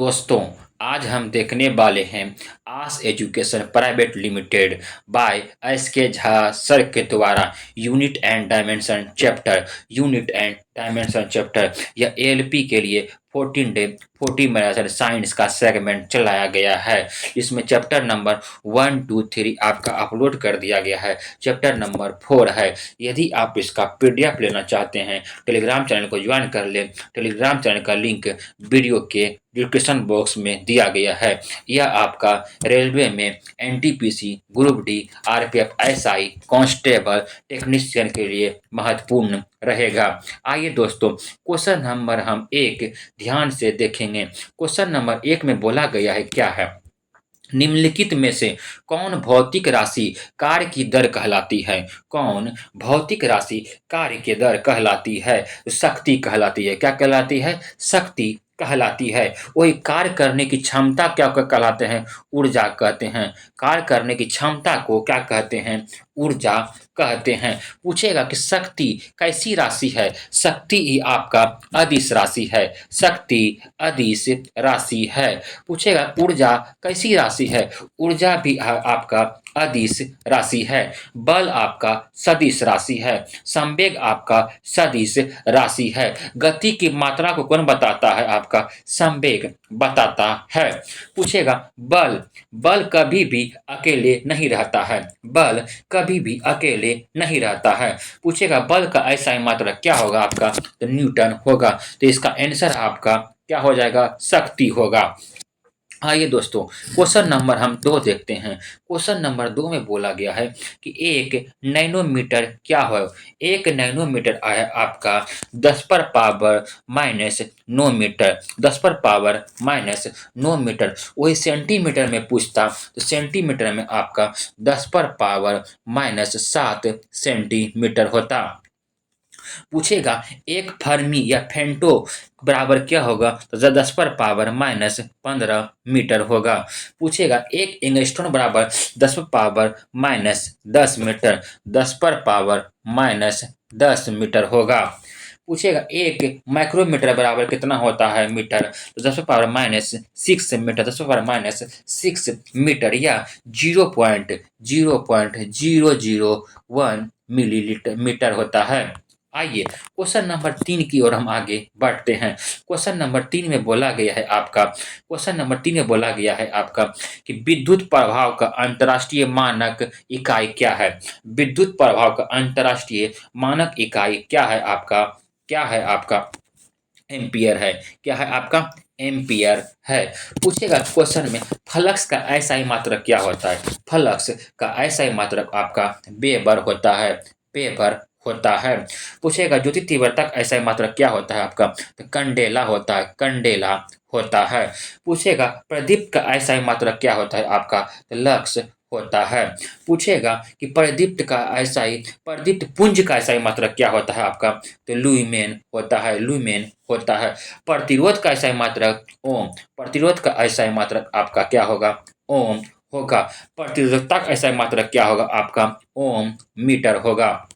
दोस्तों, आज हम देखने वाले हैं आस education private limited by S K Jha sir के द्वारा यूनिट एंड डायमेंशन चैप्टर यह एएलपी के लिए 14 डे 40 मैराथन साइंस का सेगमेंट चलाया गया है। इसमें चैप्टर नंबर 1, 2, 3 आपका अपलोड कर दिया गया है। चैप्टर नंबर 4 है। यदि आप इसका पीडीएफ लेना चाहते हैं टेलीग्राम चैनल को ज्वाइन कर लें। टेलीग्राम चैनल का लिंक वीडियो के डिस्क्रिप्शन बॉक्स में दिया गया है। यह आपका रेलवे में NTPC, group D, RPF, SI, constable, technician के लिए महत्वपूर्ण रहेगा। आइए दोस्तों, क्वेश्चन नंबर हम 1 ध्यान से देखेंगे। क्वेश्चन नंबर 1 में बोला गया है क्या है? निम्नलिखित में से कौन भौतिक राशि कार्य की दर कहलाती है? कौन भौतिक राशि कार्य की दर कहलाती है? शक्ति कहलाती है। क्या कहलाती है? शक्ति कहलाती है। वही कार्य करने की क्षमता क्या कहलाते हैं? ऊर्जा कहते हैं। कार्य करने की क्षमता को क्या कहते हैं? ऊर्जा कहते हैं। पूछेगा कि शक्ति कैसी राशि है? शक्ति ही आपका अदिश राशि है। शक्ति अदिश राशि है। पूछेगा ऊर्जा कैसी राशि है? ऊर्जा भी आपका अदिश राशि है। बल आपका सदिश राशि है। संवेग आपका सदिश राशि है। गति की मात्रा को कौन बताता है? आपका संवेग बताता है। पूछेगा बल, बल कभी भी अकेले नहीं रहता है। बल कभी भी अकेले नहीं रहता है। पूछेगा बल का ऐसा मात्रक क्या होगा? आपका तो न्यूटन होगा। तो इसका आंसर आपका क्या हो जाएगा? शक्ति होगा। आइए दोस्तों, क्वेश्चन नंबर हम 2 देखते हैं। क्वेश्चन नंबर 2 में बोला गया है कि 1 नैनोमीटर क्या है? 1 नैनोमीटर है आपका 10 पर पावर माइनस 9 मीटर। 10 पर पावर माइनस 9 मीटर। वही सेंटीमीटर में पूछता तो सेंटीमीटर में आपका 10 पर पावर माइनस 7 सेंटीमीटर होता। पूछेगा एक फर्मी या फेंटो बराबर क्या होगा? तो 10 पर पावर माइनस 15 मीटर होगा। पूछेगा एक एंगस्ट्रॉन बराबर 10 पर पावर माइनस 10 मीटर। 10 पर पावर माइनस 10 मीटर होगा। पूछेगा एक माइक्रोमीटर बराबर कितना होता है मीटर? तो 10 पर पावर माइनस 6 मीटर। 10 पर पावर माइनस 6 मीटर या 0.001 मिलीलीटर मीटर होता है। आइए क्वेश्चन नंबर 3 की ओर हम आगे बढ़ते हैं। क्वेश्चन नंबर 3 में बोला गया है आपका कि विद्युत प्रभाव का अंतर्राष्ट्रीय मानक इकाई क्या है? विद्युत प्रभाव का अंतर्राष्ट्रीय मानक इकाई क्या है आपका? क्या है आपका? एम्पियर है। क्या है आपका? एम्पियर है। पूछेगा क्वेश्चन में फ्लक्स का ऐसा मात्रक क्या होता है? फ्लक्स का ऐसा मात्रक आपका वेबर होता है। वेबर होता है। पूछेगा ज्योति तीव्रता का ऐसा मात्रक क्या होता है आपका? तो कंडेला होता है। कंडेला होता है। पूछेगा प्रदीप्त का ऐसा मात्रक क्या होता है आपका? तो लक्स होता है। पूछेगा कि प्रदीप्त पुंज का ऐसा मात्रक क्या होता है आपका? तो लुमेन होता है। लुमेन होता है। प्रतिरोध का ऐसा मात्रक ओम। प्रतिरोध का ऐसा मात्रक आपका क्या होगा? ओम होगा। प्रतिरोधकता का ऐसा मात्रक क्या होगा आपका? ओम मीटर होगा।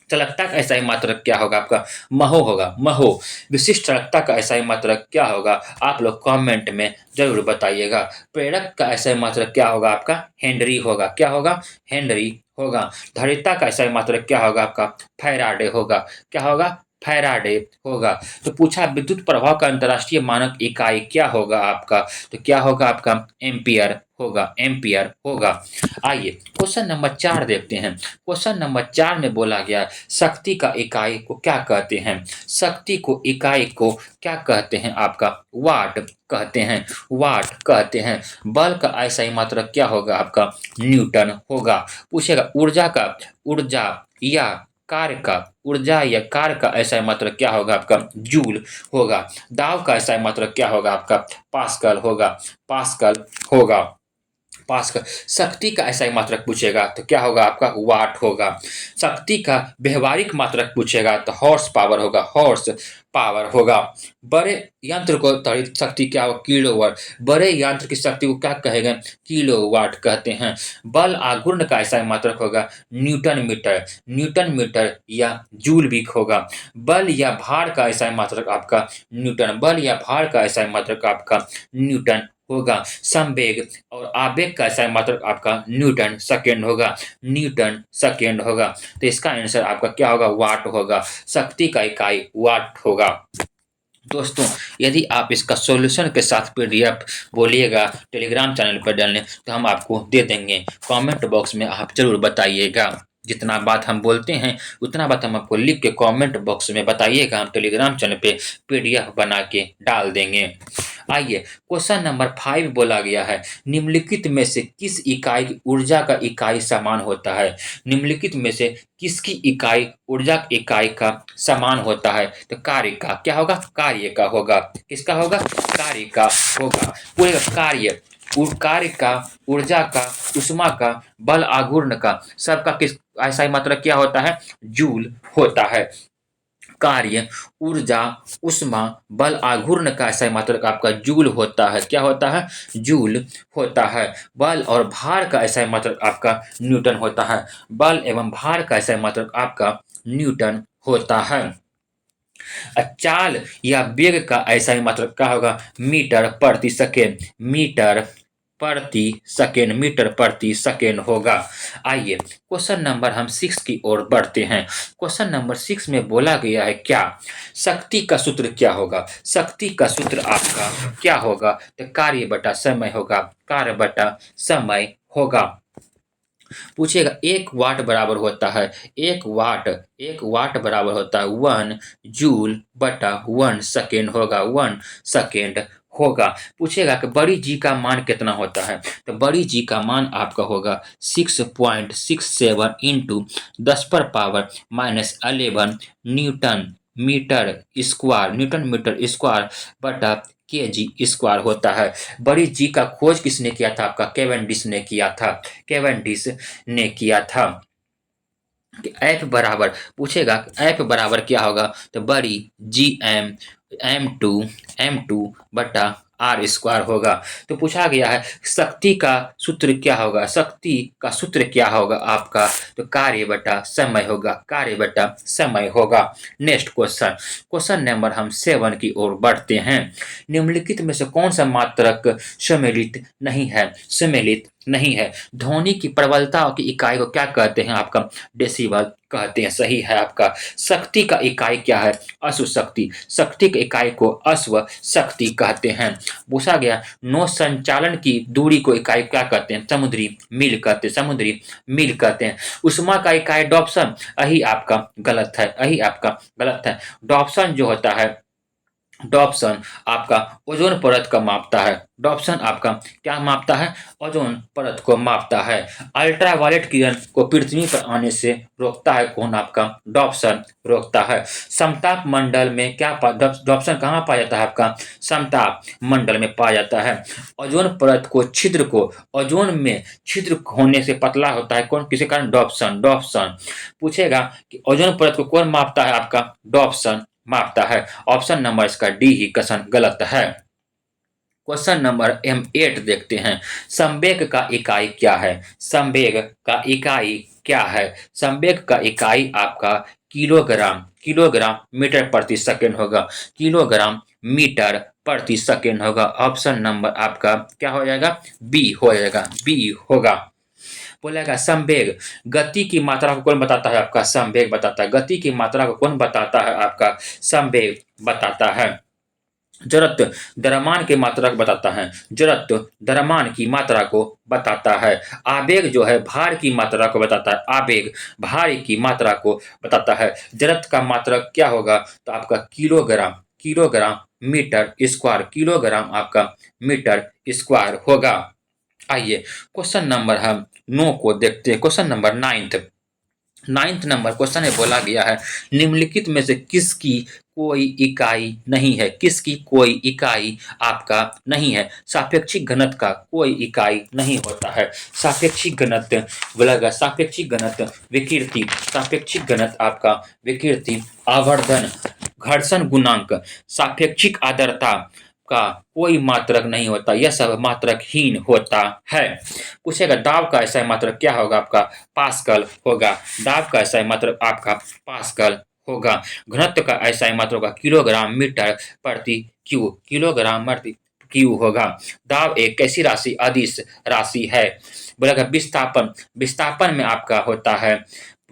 चालकता का ऐसा ही मात्रक क्या होगा आपका? महो होगा। महो। विशिष्ट चालकता का ऐसा ही मात्रक क्या होगा? आप लोग कमेंट में जरूर बताइएगा। प्रेरक का ऐसा ही मात्रक क्या होगा आपका? हेनरी होगा। क्या होगा? हेनरी होगा। धारिता का ऐसा ही मात्रक क्या होगा आपका? फैराडे होगा। क्या होगा? फैराडे होगा। तो पूछा विद्युत प्रवाह का अंतर्राष्ट्रीय मानक इकाई क्या होगा आपका? तो क्या होगा आपका? एम्पियर होगा। एम्पियर होगा। आइए क्वेश्चन नंबर 4 देखते हैं। क्वेश्चन नंबर 4 में बोला गया शक्ति का इकाई को क्या कहते हैं? शक्ति को इकाई को क्या कहते हैं आपका? वाट कहते हैं। वाट कहते हैं। बल का ऐसा ही मात्रक क्या होगा आपका? न्यूटन होगा। पूछेगा ऊर्जा या कार्य का ऐसा ही मात्रक क्या होगा आपका? जूल होगा। दाब का ऐसा ही मात्रक क्या होगा आपका? पास्कल होगा। पास्कल होगा। पास का। शक्ति का ऐसा ही मात्रक पूछेगा तो क्या होगा आपका वाट होगा। शक्ति का व्यवहारिक मात्रक पूछेगा तो हॉर्स पावर होगा, हॉर्स पावर होगा। बड़े यंत्र को त्वरित शक्ति क्या हो किलोवाट। बड़े यंत्र की शक्ति को क्या कहेंगे किलोवाट कहते हैं। बल आघूर्ण का ऐसा ही मात्रक होगा न्यूटन मीटर, न्यूटन मीटर या जूल भी होगा। बल या भार का ऐसा ही मात्रक आपका न्यूटन, बल या भार का ऐसा ही मात्रक आपका न्यूटन होगा। संवेग और आवेग का ऐसा ही मात्रक आपका न्यूटन सेकेंड होगा, न्यूटन सेकेंड होगा। तो इसका आंसर आपका क्या होगा वाट होगा। शक्ति का इकाई वाट होगा। दोस्तों यदि आप इसका सॉल्यूशन के साथ पीडीएफ बोलिएगा टेलीग्राम चैनल पर डालने तो हम आपको दे देंगे। कमेंट बॉक्स में आप जरूर बताइएगा। जितना बात हम बोलते हैं उतना बात हम आपको लिख के कमेंट बॉक्स में बताइएगा, हम टेलीग्राम चैनल पे पीडीएफ बना के डाल देंगे। आइए क्वेश्चन नंबर 5 बोला गया है निम्नलिखित में से किस इकाई की ऊर्जा का इकाई समान होता है। निम्नलिखित में से किसकी इकाई ऊर्जा की इकाई का समान होता है तो कार्य का क्या होगा कार्य का होगा। किसका होगा कार्य का होगा। पूरे कार्य कार्य का ऊर्जा का उष्मा का बल आघूर्ण का सबका किस ऐसा ही मात्रक क्या होता है जूल होता है। कार्य ऊर्जा उष्मा बल आघूर्ण का ऐसा ही मात्रक आपका जूल होता है। क्या होता है जूल होता है। बल और भार का ऐसा ही मात्रक आपका न्यूटन होता है। बल एवं भार का ऐसा ही मात्रक आपका न्यूटन होता है। चाल या वेग का ऐसा ही मात्रक क्या होगा मीटर प्रति सेकेंड, मीटर प्रति सेकेंड, मीटर प्रति सेकेंड होगा। आइए क्वेश्चन नंबर हम 6 की ओर बढ़ते हैं। क्वेश्चन नंबर 6 में बोला गया है क्या शक्ति का सूत्र क्या होगा। शक्ति का सूत्र आपका क्या होगा तो कार्य बटा समय होगा, कार्य बटा समय होगा। पूछेगा 1 वाट बराबर होता है, 1 वाट बराबर होता है 1 जूल बटा 1 सेकेंड होगा, 1 सेकेंड होगा। पूछेगा कि बड़ी जी का मान कितना होता है तो बड़ी जी का मान आपका होगा 6.67 into 10⁻⁻11 newton metre square, newton metre square बटा केजी स्क्वायर होता है। बड़ी जी का खोज किसने किया था आपका केवेंडिश ने किया था, केवेंडिश ने किया था। एफ बराबर पूछेगा एफ बराबर क्या होगा तो बड़ी जी एम टू बटा आर स्क्वायर होगा। तो पूछा गया है शक्ति का सूत्र क्या होगा, शक्ति का सूत्र क्या होगा आपका तो कार्य बटा समय होगा, कार्य बटा समय होगा। नेक्स्ट क्वेश्चन, क्वेश्चन नंबर हम 7 की ओर बढ़ते हैं। निम्नलिखित में से कौन सा मात्रक सम्मिलित नहीं है, सम्मिलित नहीं है। ध्वनि की प्रबलता की इकाई को क्या कहते हैं आपका डेसिबल कहते हैं, सही है आपका। शक्ति का इकाई क्या है अश्व शक्ति, शक्ति की इकाई को अश्व शक्ति कहते हैं। पूछा गया नौ संचालन की दूरी को इकाई क्या कहते हैं समुद्री मील कहते हैं, समुद्री मील कहते हैं। उष्मा का इकाई डॉप्सन, यही आपका गलत है, यही आपका गलत है। डॉप्सन जो होता है डॉप्सन आपका ओजोन परत का मापता है, डॉप्सन आपका क्या मापता है ओजोन परत को मापता है। अल्ट्रावायलेट किरण को पृथ्वी पर आने से रोकता है कौन आपका डॉप्सन रोकता है। समताप मंडल में क्या डॉप्सन कहाँ पाया जाता है आपका समताप मंडल में पाया जाता है। ओजोन परत को छिद्र को ओजोन में छिद्र होने से पतला होता है कौन किसी कारण डॉप्सन, डॉप्सन। पूछेगा कि ओजोन परत को कौन मापता है आपका डॉप्सन मापता है। ऑप्शन नंबर इसका डी ही कथन गलत है। क्वेश्चन नंबर M8 देखते हैं। संवेग का इकाई क्या है, संवेग का इकाई क्या है। संवेग का इकाई आपका किलोग्राम, किलोग्राम मीटर प्रति सेकेंड होगा, किलोग्राम मीटर प्रति सेकेंड होगा। ऑप्शन नंबर आपका क्या हो जाएगा बी हो जाएगा, बी होगा। बोलेगा संवेग गति की मात्रा को कौन बताता है आपका संवेग बताता है, गति की मात्रा को कौन बताता है आपका संवेग बताता है। जड़त्व द्रव्यमान की मात्रा को बताता है, जड़त्व द्रव्यमान की मात्रा को बताता है। आवेग जो है भार की मात्रा को बताता है, आवेग भार की मात्रा को बताता है। जड़त्व का मात्रा क्या होगा तो आपका kilogram, kilogram metre square, kilogram आपका मीटर स्क्वायर होगा। आइए क्वेश्चन नंबर हम 9 को देखते हैं। Question number 9 ninth number question में बोला गया है, निम्नलिखित में से किसकी कोई इकाई नहीं है? किसकी कोई इकाई आपका नहीं है? सापेक्षिक घनत्व का कोई इकाई नहीं होता है। सापेक्षिक घनत्व बोला गया, सापेक्षिक घनत्व विकृति, सापेक्षिक घनत्व आपका विकृति, आवर्धन, घर्षण गुणांक, सापेक्षिक आर्द्रता का कोई मात्रक नहीं होता, यह सब मात्रकहीन होता है। पूछेगा दाब का ऐसा मात्रक क्या होगा? आपका पास्कल होगा। दाब का ऐसा मात्रक आपका पास्कल होगा। घनत्व का ऐसा मात्रक होगा किलोग्राम मीटर प्रति क्यू, किलोग्राम प्रति क्यू होगा। दाब एक कैसी राशि? अदिश राशि है। बोलेगा विस्थापन, विस्थापन में आपका होता है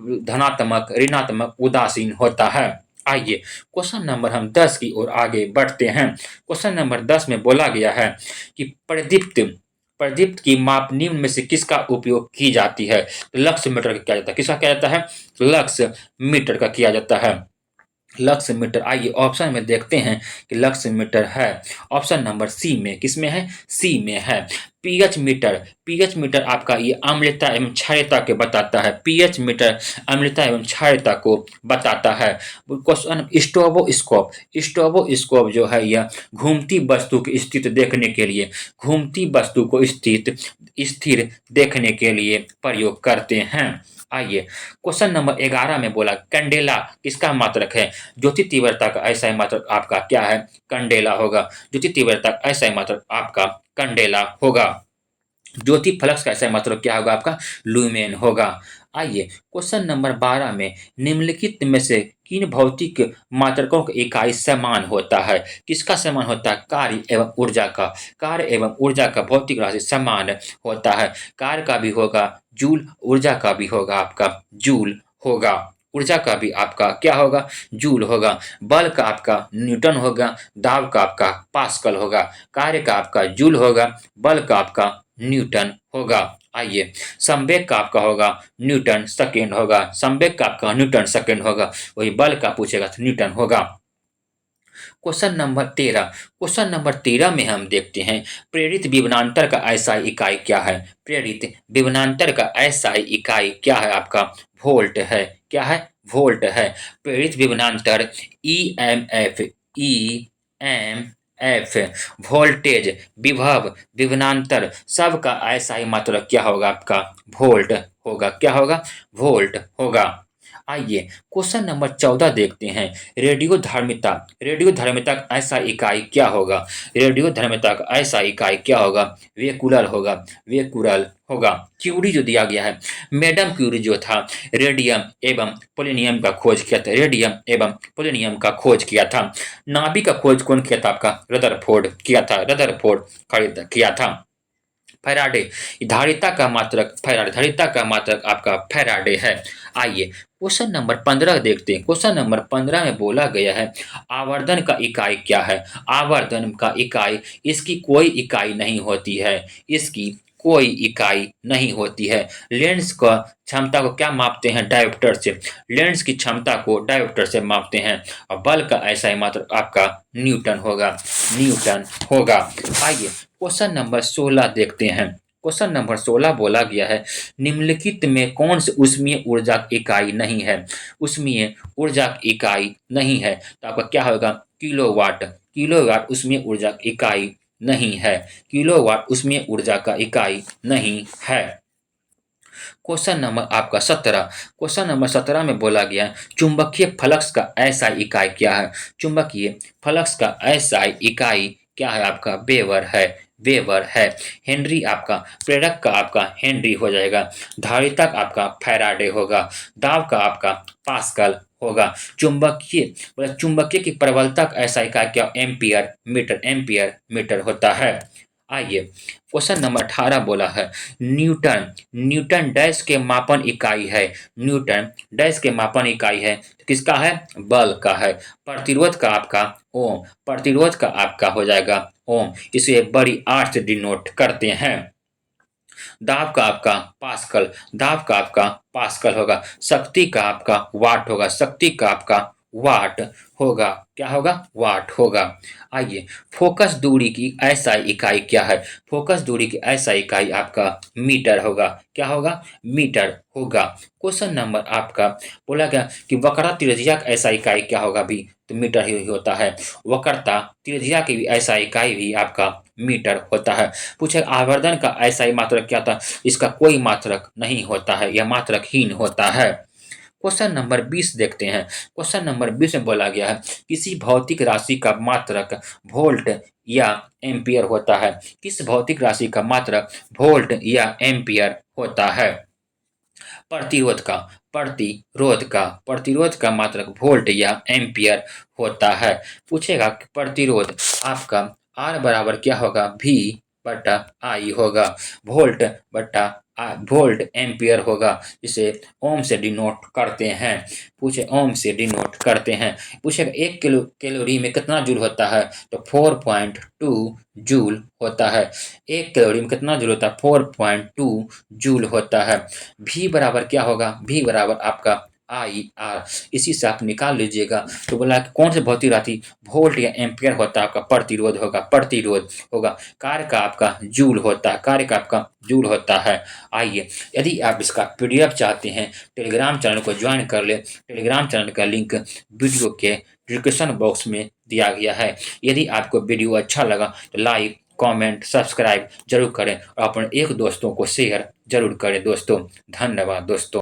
धनात्मक, ऋणात्मक, उदासीन होता है। आइए क्वेश्चन नंबर हम 10 की ओर आगे बढ़ते हैं। क्वेश्चन नंबर 10 में बोला गया है कि प्रदीप्त, प्रदीप्त की माप निम्न में से किसका उपयोग की जाती है? लक्ष्य मीटर का किया जाता है। किसका किया जाता है? लक्ष्य मीटर का किया जाता है। लक्ष्य मीटर, आइए ऑप्शन में देखते हैं कि लक्ष्य मीटर है ऑप्शन नंबर सी में। किसमें है? सी में है। पीएच मीटर, पीएच मीटर आपका ये अम्लता एवं क्षारीयता के बताता है। पीएच मीटर अम्लता एवं क्षारीयता को बताता है। क्वेश्चन स्ट्रोबोस्कोप, स्ट्रोबोस्कोप जो है यह घूमती वस्तु की स्थिति देखने के लिए, घूमती वस्तु को स्थिर देखने के लिए प्रयोग करते हैं। आइए क्वेश्चन नंबर 11 में बोला कैंडेला किसका मात्रक है? ज्योति तीव्रता का ऐसा मात्रक आपका क्या है? कैंडेला होगा। ज्योति तीव्रता का ऐसा मात्रक आपका कैंडेला होगा। ज्योति फ्लक्स का ऐसा मात्रक क्या होगा? आपका लुमेन होगा। आइए क्वेश्चन नंबर 12 में निम्नलिखित में से किन भौतिक मात्रकों की इकाई समान होता है? किसका समान होता है? कार्य एवं ऊर्जा का। कार्य एवं ऊर्जा का भौतिक राशि समान होता है। कार्य का भी होगा जूल, ऊर्जा का भी होगा आपका जूल होगा। ऊर्जा का भी आपका क्या होगा? जूल होगा। बल का आपका न्यूटन होगा। दाब का आपका पास्कल होगा। कार्य का आपका जूल होगा। बल का आपका न्यूटन होगा। आइए संवेग का आपका होगा न्यूटन सेकेंड होगा। संवेग का आपका न्यूटन सेकेंड होगा। वही बल का पूछेगा तो न्यूटन होगा। क्वेश्चन नंबर 13, क्वेश्चन नंबर 13 में हम देखते हैं प्रेरित विभवांतर का एसआई इकाई क्या है? प्रेरित विभवांतर का एसआई इकाई क्या है? आपका वोल्ट है। क्या है? वोल्ट है। प्रेरित विभवांतर ईएमएफ, ईएमएफ, वोल्टेज, विभव, विभवांतर सबका एसआई मात्रक क्या होगा? आपका वोल्ट होगा। क्या होगा? वोल्ट होगा। आइए क्वेश्चन नंबर 14 देखते हैं रेडियो धर्मिता, रेडियो धर्मिता का ऐसा इकाई क्या होगा? रेडियो धर्मिता का ऐसा इकाई क्या होगा? वेकुलर होगा। वेकुलर होगा। क्यूरी जो दिया गया है, मैडम क्यूरी जो था रेडियम एवं पोलिनियम का खोज किया था। रेडियम एवं पोलिनियम का खोज किया था। नाभिक का खोज कौन किया था? आपका रदरफोर्ड किया था। रदरफोर्ड किया था। फैराडे, धारिता का मात्रक फैराडे, धारिता का मात्रक आपका फैराडे है। आइए क्वेश्चन नंबर 15 देखते हैं। क्वेश्चन नंबर 15 में बोला गया है आवर्धन का इकाई क्या है? आवर्धन का इकाई, इसकी कोई इकाई नहीं होती है। इसकी कोई इकाई नहीं होती है। लेंस का क्षमता को क्या मापते हैं? डायोप्टर से। लेंस की क्षमता को डायोप्टर से मापते हैं। और बल का ऐसा ही मात्र आपका न्यूटन होगा। न्यूटन होगा। आइए क्वेश्चन नंबर 16 देखते हैं। क्वेश्चन नंबर 16 बोला गया है निम्नलिखित में कौन सी ऊष्मीय ऊर्जा की इकाई नहीं है? ऊष्मीय ऊर्जा की इकाई नहीं है तो आपका क्या होगा? किलोवाट। किलोवाट ऊष्मीय ऊर्जा की इकाई नहीं है। किलोवाट ऊष्मीय ऊर्जा का इकाई नहीं है। क्वेश्चन नंबर आपका 17, क्वेश्चन नंबर 17 में बोला गया है चुंबकीय फ्लक्स का एसआई इकाई क्या है? चुंबकीय फ्लक्स का एसआई इकाई क्या है? आपका वेबर है। वेबर है। हेनरी आपका प्रेरक का आपका हेनरी हो जाएगा। धारिता का आपका फैराडे होगा। दाब का आपका पास्कल होगा। चुंबकीय चुंबकीय की प्रबलता का ऐसा इकाई क्या? Ampere metre. एम्पियर मीटर होता है। आइए क्वेश्चन नंबर 18 बोला है न्यूटन, न्यूटन डैश के मापन इकाई है। न्यूटन डैश के मापन इकाई है तो किसका है? बल का है। प्रतिरोध का आपका ओम, प्रतिरोध का आपका हो जाएगा ओम। इसे बड़ी आर से डिनोट करते हैं। दाब का आपका पास्कल, दाब का आपका पास्कल होगा। शक्ति का आपका वाट होगा। शक्ति का आपका वाट होगा। क्या होगा? वाट होगा। आइए, फोकस दूरी की ऐसा इकाई क्या है? फोकस दूरी की ऐसा इकाई आपका मीटर होगा। क्या होगा? मीटर होगा। क्वेश्चन नंबर आपका बोला गया कि वक्रता त्रिज्या का ऐसा इकाई क्या होगा भी? तो मीटर ही होता है। वक्रता त्रिज्या की भी ऐसा इकाई भी आपका मीटर होता है। पूछे आवर्धन का ऐसा ही मात्रक क्या था? इसका कोई मात्रक नहीं होता है, यह मात्रकहीन होता है। क्वेश्चन नंबर 20 देखते हैं। क्वेश्चन नंबर 20 में बोला गया है किसी भौतिक राशि का मात्रक वोल्ट या एम्पियर होता है। किस भौतिक राशि का मात्रक वोल्ट या एम्पियर होता है? प्रतिरोध का प्रतिरोध का मात्रक वोल्ट या एम्पियर होता है। पूछेगा कि प्रतिरोध आपका R बराबर क्या होगा? V बटा I होगा। वोल्ट बटा वोल्ट एम्पियर होगा, जिसे ओम से डिनोट करते हैं। पूछे ओम से डिनोट करते हैं। पूछे 1 कैलोरी में कितना जूल होता है? तो 4.2 जूल होता है। 1 कैलोरी में कितना जूल होता है? 4.2 जूल होता है। भी बराबर क्या होगा? भी बराबर आपका IR। इसी से आप निकाल लीजिएगा। तो बोला कि कौन से भौतिक राशि वोल्ट या एम्पियर होता है? आपका प्रतिरोध होगा। प्रतिरोध होगा। कार्य का आपका जूल होता है। कार्य का आपका जूल होता है। आइए, यदि आप इसका PDF चाहते हैं, टेलीग्राम चैनल को ज्वाइन कर ले। टेलीग्राम चैनल का लिंक वीडियो के डिस्क्रिप्शन बॉक्स में दिया गया है। यदि आपको वीडियो अच्छा लगा तो लाइक, कमेंट, सब्सक्राइब जरूर करें और अपने एक दोस्तों को शेयर जरूर करें दोस्तों। धन्यवाद दोस्तों।